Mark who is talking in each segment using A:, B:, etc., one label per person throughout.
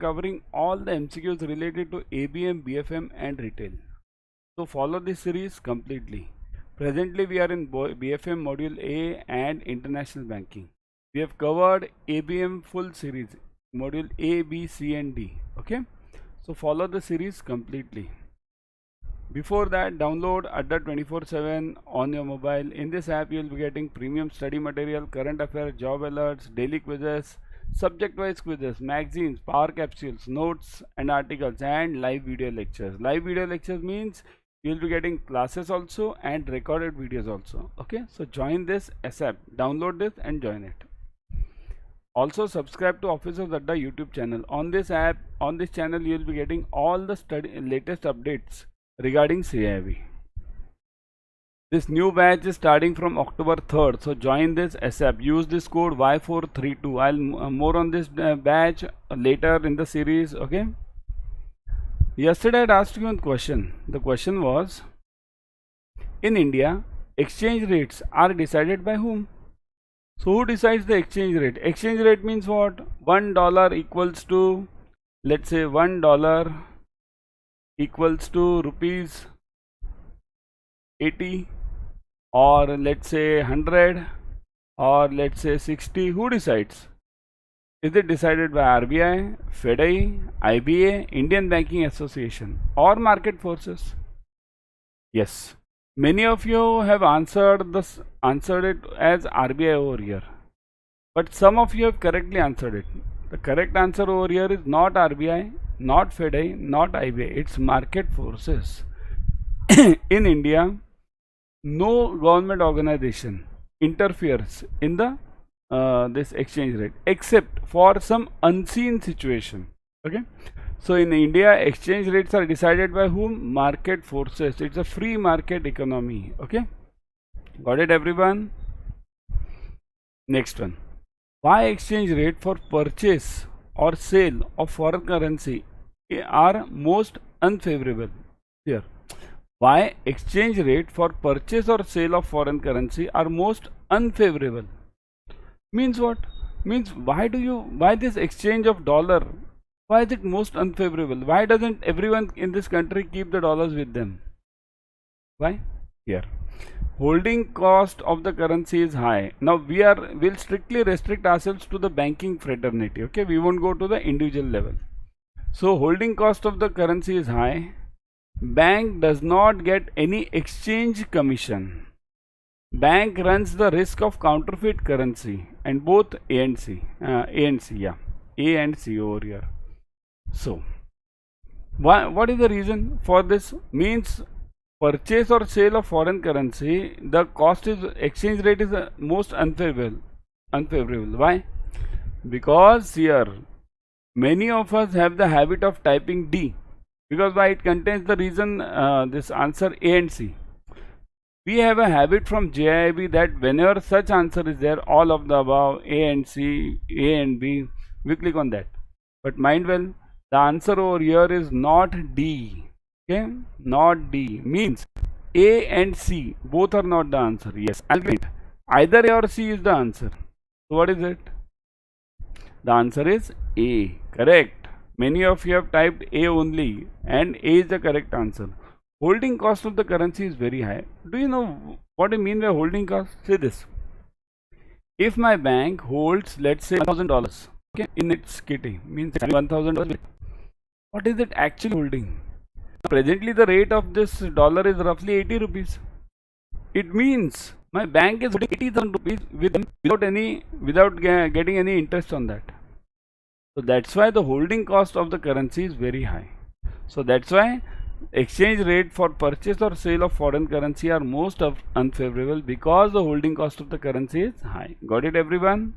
A: covering all the MCQs related to ABM, BFM and retail. So follow this series completely. Presently we are in BFM module A and international banking. We have covered ABM full series, module A, B, C and D. Okay. So follow the series completely. Before that, download Adda 24/7 on your mobile. In this app, you will be getting premium study material, current affairs, job alerts, daily quizzes, subject-wise quizzes, magazines, power capsules, notes and articles, and live video lectures. Live video lectures means you will be getting classes also and recorded videos also. Okay, so join this ASAP. Download this and join it. Also subscribe to Officers Adda YouTube channel. On this app, on this channel, you will be getting all the latest updates regarding CAIIB. This new batch is starting from October 3rd. So join this ASAP. Use this code Y432. I'll more on this batch later in the series. Okay. Yesterday I asked you one question. The question was, in India, exchange rates are decided by whom? So who decides the exchange rate? Exchange rate means what? $1 equals to, let's say $1 equals to rupees 80, or let's say 100, or let's say 60. Who decides? Is it decided by RBI, FEDI, IBA, Indian Banking Association, or market forces? Yes. Many of you have answered it as RBI over here, but some of you have correctly answered it. The correct answer over here is not RBI, not FEDI, not IBA. It's market forces. In India, no government organization interferes in the this exchange rate except for some unseen situation. Okay. So in India, exchange rates are decided by whom? Market forces. It's a free market economy. Okay. Got it, everyone? Next one. Why exchange rate for purchase or sale of foreign currency are most unfavorable? Here. Why exchange rate for purchase or sale of foreign currency are most unfavorable? Means what? Means why this exchange of dollar? Why is it most unfavorable? Why doesn't everyone in this country keep the dollars with them? Why? Here. Holding cost of the currency is high. Now we'll strictly restrict ourselves to the banking fraternity. Okay, we won't go to the individual level. So holding cost of the currency is high. Bank does not get any exchange commission. Bank runs the risk of counterfeit currency, and both A and C over here. So what is the reason for this? Means purchase or sale of foreign currency, the cost is exchange rate is most unfavorable. Why? Because here many of us have the habit of typing D, because why? It contains the reason, this answer A and C. We have a habit from JAIIB that whenever such answer is there, all of the above, A and C, A and B, we click on that. But mind well, the answer over here is not D. Okay, not D. Means A and C both are not the answer. Yes, I'll get it. Either A or C is the answer. So what is it? The answer is A. Correct. Many of you have typed A only, and A is the correct answer. Holding cost of the currency is very high. Do you know what I mean by holding cost? Say this. If my bank holds, let's say $1,000, okay, in its kitty, means $1,000. What is it actually holding? Presently the rate of this dollar is roughly 80 rupees. It means my bank is holding 80,000 rupees with them without getting any interest on that. So that's why the holding cost of the currency is very high. So that's why exchange rate for purchase or sale of foreign currency are most unfavorable, because the holding cost of the currency is high. Got it, everyone?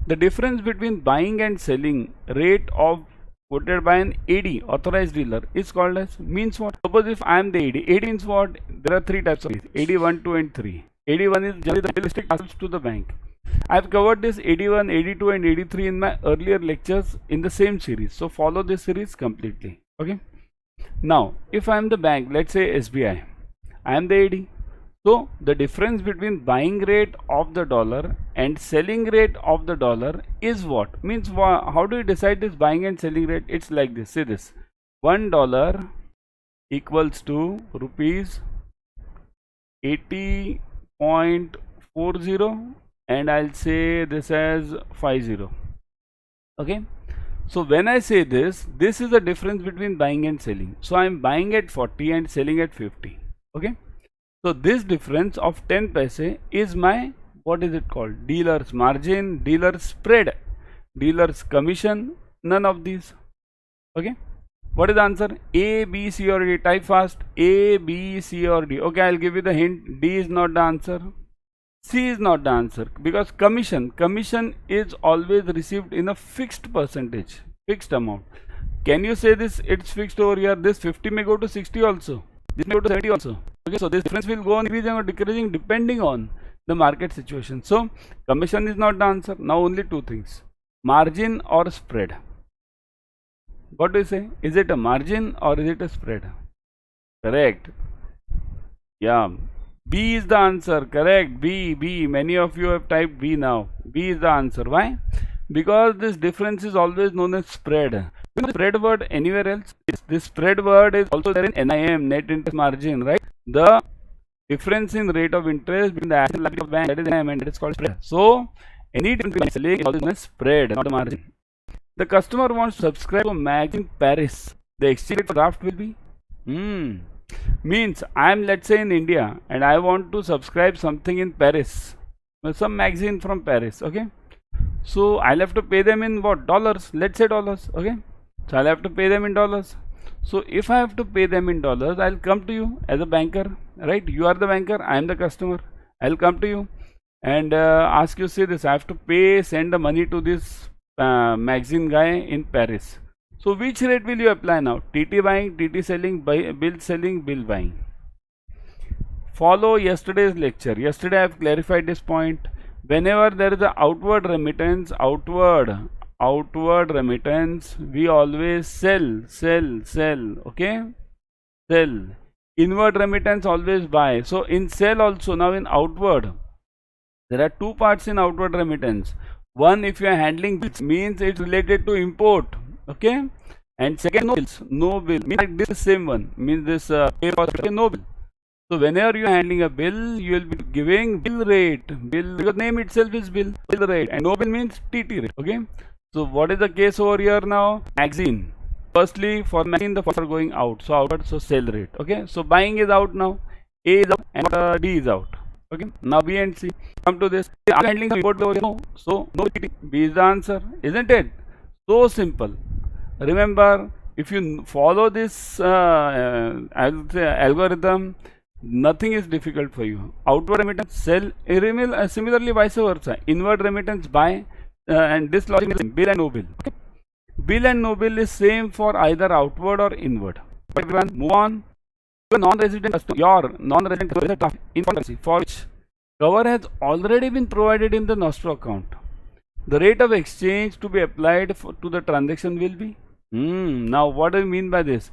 A: The difference between buying and selling rate of quoted by an AD, authorized dealer, is called as, means what? Suppose if I am the AD. AD means what? There are three types of AD: 1, 2 and 3. AD1 is generally the realistic assets to the bank. I have covered this AD1, AD2 and AD3 in my earlier lectures in the same series. So follow this series completely. Okay. Now, if I am the bank, let's say SBI, I am the AD. So the difference between buying rate of the dollar and selling rate of the dollar is what? Means how do you decide this buying and selling rate? It's like this. See this. $1 equals to rupees 80.40, and I'll say this as 50. Okay. So when I say this is the difference between buying and selling. So I'm buying at 40 and selling at 50. Okay. So this difference of 10 paise is my, what is it called? Dealer's margin, dealer's spread, dealer's commission, none of these. Okay. What is the answer? A, B, C or D? Type fast. A, B, C or D. Okay, I'll give you the hint. D is not the answer. C is not the answer, because commission is always received in a fixed percentage, fixed amount. Can you say this it's fixed over here? This 50 may go to 60 also, this may go to 70 also. Okay, so this difference will go on increasing or decreasing depending on the market situation. So commission is not the answer. Now only two things: margin or spread. What do you say? Is it a margin or is it a spread? Correct. Yeah. B is the answer. Correct. B. Many of you have typed B now. B is the answer. Why? Because this difference is always known as spread. You know the spread word anywhere else? This spread word is also there in NIM, net interest margin, right? The difference in rate of interest between the asset and liability of bank, that is NIM, and that is called spread. So any difference between selling is always known as spread, not the margin. The customer wants to subscribe to a magazine in Paris. The exchange rate for draft will be means I am, let's say, in India and I want to subscribe something in Paris, some magazine from Paris. Okay, so I'll have to pay them in what? Dollars. Let's say dollars. Okay, so I'll have to pay them in dollars. So if I have to pay them in dollars, I'll come to you as a banker, right? You are the banker, I am the customer. I'll come to you and ask you, say this, I have to send the money to this magazine guy in Paris. So which rate will you apply now? TT buying, TT selling, bill buying. Follow yesterday's lecture. Yesterday I have clarified this point. Whenever there is a outward remittance, we always sell. Okay, sell. Inward remittance always buy. So in sell also, now in outward, there are two parts in outward remittance. One, if you are handling bills, means it's related to import. Okay, and second, no bill means like this same one, means this pay cost, okay, no bill. So whenever you are handling a bill, you will be giving bill rate, because name itself is bill rate, and no bill means TT rate. Okay, so what is the case over here now? Magazine. Firstly, for magazine the funds are going out, so outward, so sell rate. Okay, so buying is out now, A is out and D is out. Okay, now B and C. Come to this. Are you handling some import over here? No, so no TT. B is the answer, isn't it? So simple. Remember, if you follow this algorithm, nothing is difficult for you. Outward remittance, sell. Similarly, vice versa. Inward remittance, buy. And this logic is bill and no bill. Okay? Bill and no bill is same for either outward or inward. But everyone, move on. Your non-resident customer, your non-resident customer in currency for which cover has already been provided in the nostro account. The rate of exchange to be applied to the transaction will be. Now what do you mean by this?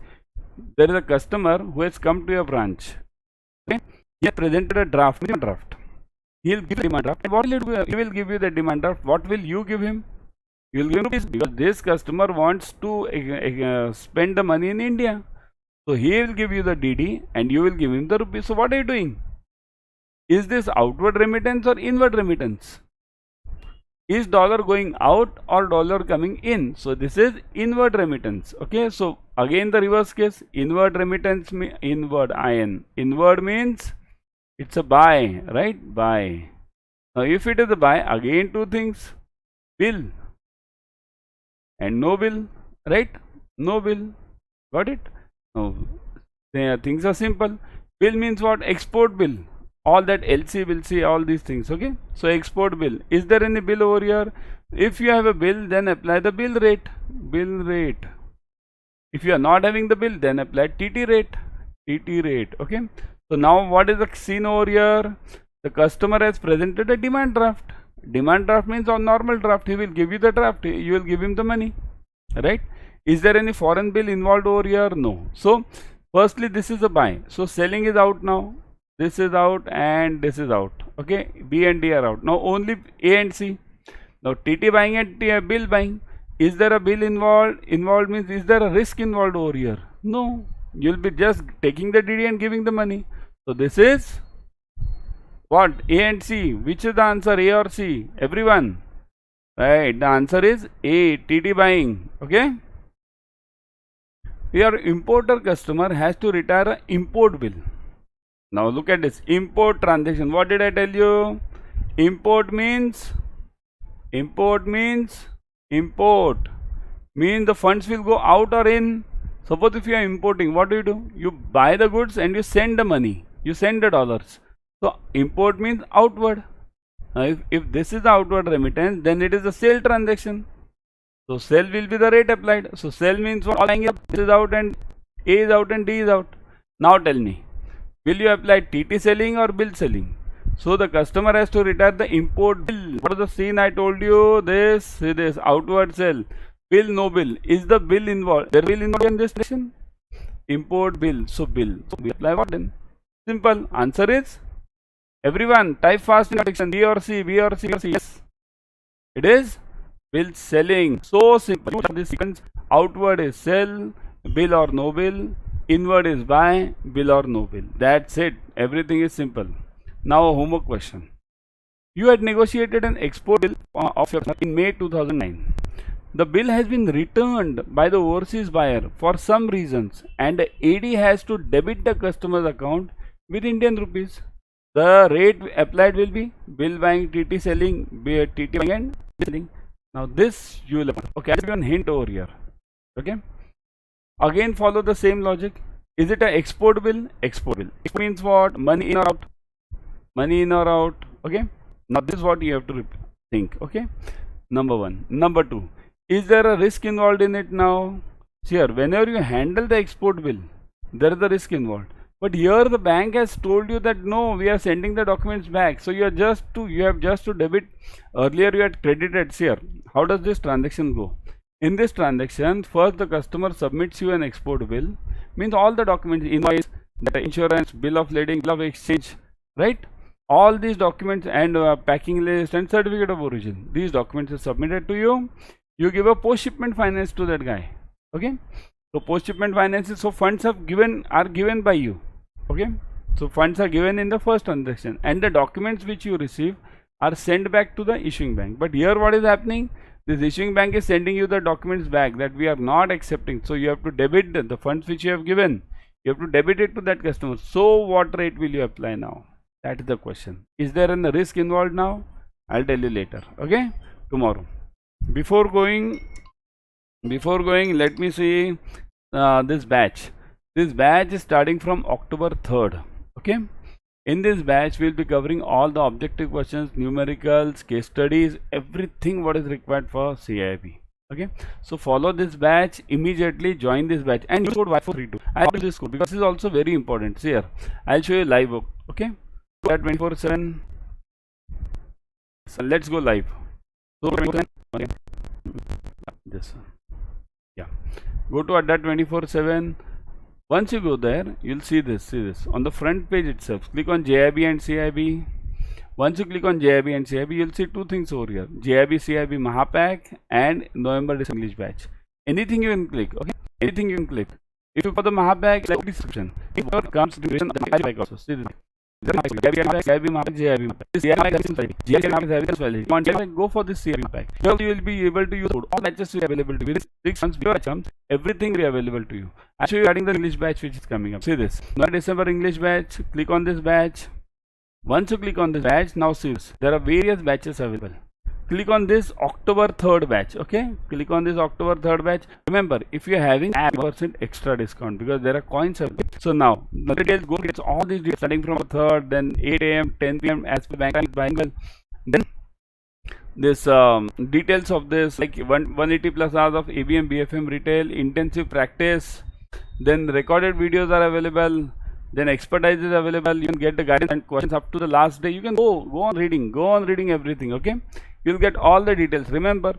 A: There is a customer who has come to your branch. Okay? He has presented a draft. He will give the demand draft. And what will he do? He will give you the demand draft. What will you give him? You will give him rupees, because this customer wants to spend the money in India. So he will give you the DD and you will give him the rupees. So what are you doing? Is this outward remittance or inward remittance? Is dollar going out or dollar coming in? So this is inward remittance. Okay, so again the reverse case, inward remittance, inward means it's a buy, right? Buy. Now if it is a buy, again two things, bill and no bill, right? No bill. Got it? Now things are simple. Bill means what? Export bill. All that LC will see all these things. Okay, so export bill. Is there any bill over here? If you have a bill, then apply the bill rate. If you are not having the bill, then apply TT rate. Okay, so now what is the scene over here? The customer has presented a demand draft. Demand draft means on normal draft. He will give you the draft. You will give him the money, right? Is there any foreign bill involved over here? No. So firstly, this is a buy. So selling is out now. this is out and this is out. Okay, B and D are out. Now only A and C. Now TT buying and bill buying. Is there a bill involved? Involved means is there a risk involved over here? No. You'll be just taking the DD and giving the money. So this is what? A and C. Which is the answer? A or C? Everyone. Right. The answer is A. TT buying. Okay. Your importer customer has to retire an import bill. Now look at this. Import transaction. What did I tell you? Import means import means the funds will go out or in. Suppose if you are importing, what do? You buy the goods and you send the money. You send the dollars. So import means outward. Now if this is the outward remittance, then it is a sale transaction. So sell will be the rate applied. So sell means what? This is out and A is out and D is out. Now tell me, will you apply TT selling or bill selling? So the customer has to retire the import bill. What is the scene I told you? This outward sell. Bill, no bill. Is the bill involved? There will involved in this section. Import bill. So bill. So we apply what then? Simple. Answer is everyone type fast in section. B or C. B or C or C. Yes. It is bill selling. So simple. This sequence. Outward is sell. Bill or no bill. Inward is buy. Bill or no bill. That's it. Everything is simple. Now a homework question. You had negotiated an export bill of your in May 2009. The bill has been returned by the overseas buyer for some reasons and the AD has to debit the customer's account with Indian rupees. The rate applied will be bill buying, TT selling, TT buying and selling. Now this you will apply. Okay, I'll give you a hint over here. Okay. Again follow the same logic. Is it an export bill? Export bill. It means what? Money in or out? Money in or out? Okay. Now this is what you have to think. Okay. Number one. Number two. Is there a risk involved in it now? See here, whenever you handle the export bill, there is a risk involved. But here the bank has told you that no, we are sending the documents back. So you have just to debit. Earlier you had credited. See here, how does this transaction go? In this transaction, first the customer submits you an export bill, means all the documents, invoice, the insurance, bill of lading, bill of exchange, right? All these documents and packing list and certificate of origin. These documents are submitted to you. You give a post shipment finance to that guy. Okay. So post shipment finances, so funds are given by you. Okay. So funds are given in the first transaction and the documents which you receive are sent back to the issuing bank. But here what is happening? This issuing bank is sending you the documents back that we are not accepting. So you have to debit the funds which you have given. You have to debit it to that customer. So what rate will you apply now? That is the question. Is there a risk involved now? I'll tell you later. Okay. Tomorrow. Before going, let me see this batch. This batch is starting from October 3rd. Okay. In this batch, we'll be covering all the objective questions, numericals, case studies, everything what is required for CAIIB. Okay. So follow this batch immediately. Join this batch and use code Y432. I'll use this code because this is also very important. See here, I'll show you live work. Okay. So at 24/7. So let's go live. So 24/7. Okay. This one. Yeah. Go to Adda 24/7. Once you go there, you'll see this. On the front page itself. Click on JAIIB and CAIIB. Once you click on JAIIB and CAIIB, you'll see two things over here. JAIIB, CAIIB, Mahapack and November December English batch. Anything you can click. Okay. Anything you can click. If you put the Mahapack, like description. It comes to the also. See this. Go for this CAIIB pack. Here you will be able to use all batches will be available to you. 6 months before exams, everything will be available to you. I'll show you adding the English batch which is coming up. See this. Now December English batch. Click on this batch. Once you click on this batch, now see this. There are various batches available. Click on this October 3rd batch. Okay. Click on this October 3rd batch. Remember, if you are having 5% extra discount because there are coins available. So now the details go gets all these details starting from 3rd, then 8 AM, 10 PM as per bank buying. Then this details of this like 180 plus hours of ABM BFM retail intensive practice. Then recorded videos are available. Then expertise is available. You can get the guidance and questions up to the last day. You can go on reading everything. Okay. You'll get all the details. Remember,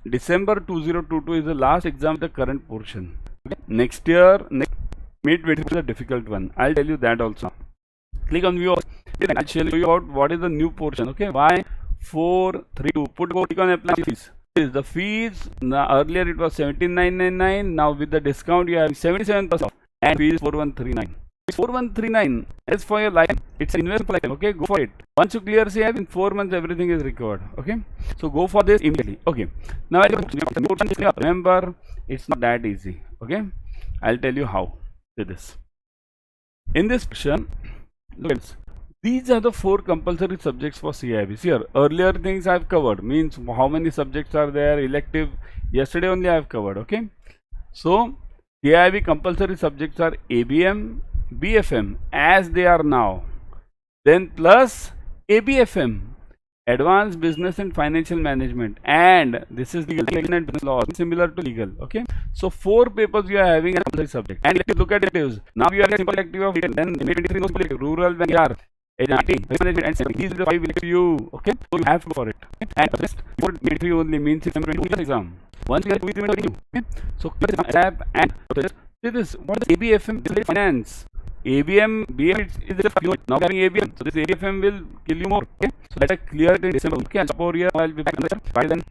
A: December 2022 is the last exam of the current portion. Okay. Next year, May 2022 is a difficult one. I'll tell you that also. Click on view. I'll show you about what is the new portion. Okay, why 432? Click on apply fees. The fees earlier it was 17,999. Now with the discount you have 77% off, and fees 4139. 4139 is for your life. It's an investment for life. Okay, go for it. Once you clear CAIIB, in 4 months everything is recovered. Okay, so go for this immediately. Okay, now remember, it's not that easy. Okay, I'll tell you how with this. In this section, look at this. These are the 4 compulsory subjects for CAIIB. Here, earlier things I've covered, means how many subjects are there, elective. Yesterday only I've covered. Okay, so CAIIB compulsory subjects are ABM, BFM as they are now, then plus ABFM, Advanced Business and Financial Management, and this is legal and business law, similar to legal. Okay, so 4 papers you are having a compulsory subject. And if you look at electives, now you are a simple elective of it, then 23 no simple elective, rural, when you are management and saving. These are the 5 elective you. Okay, so you have to for it. Okay? And the rest, 23 only means it's a exam. Once you have 23 you. Okay, so tab and this what is ABFM? This is finance. ABM, BM is just now having ABM, so this ABFM will kill you more. Okay, so that's a clear in December. Okay, I'll stop over here. I'll be back. Bye then.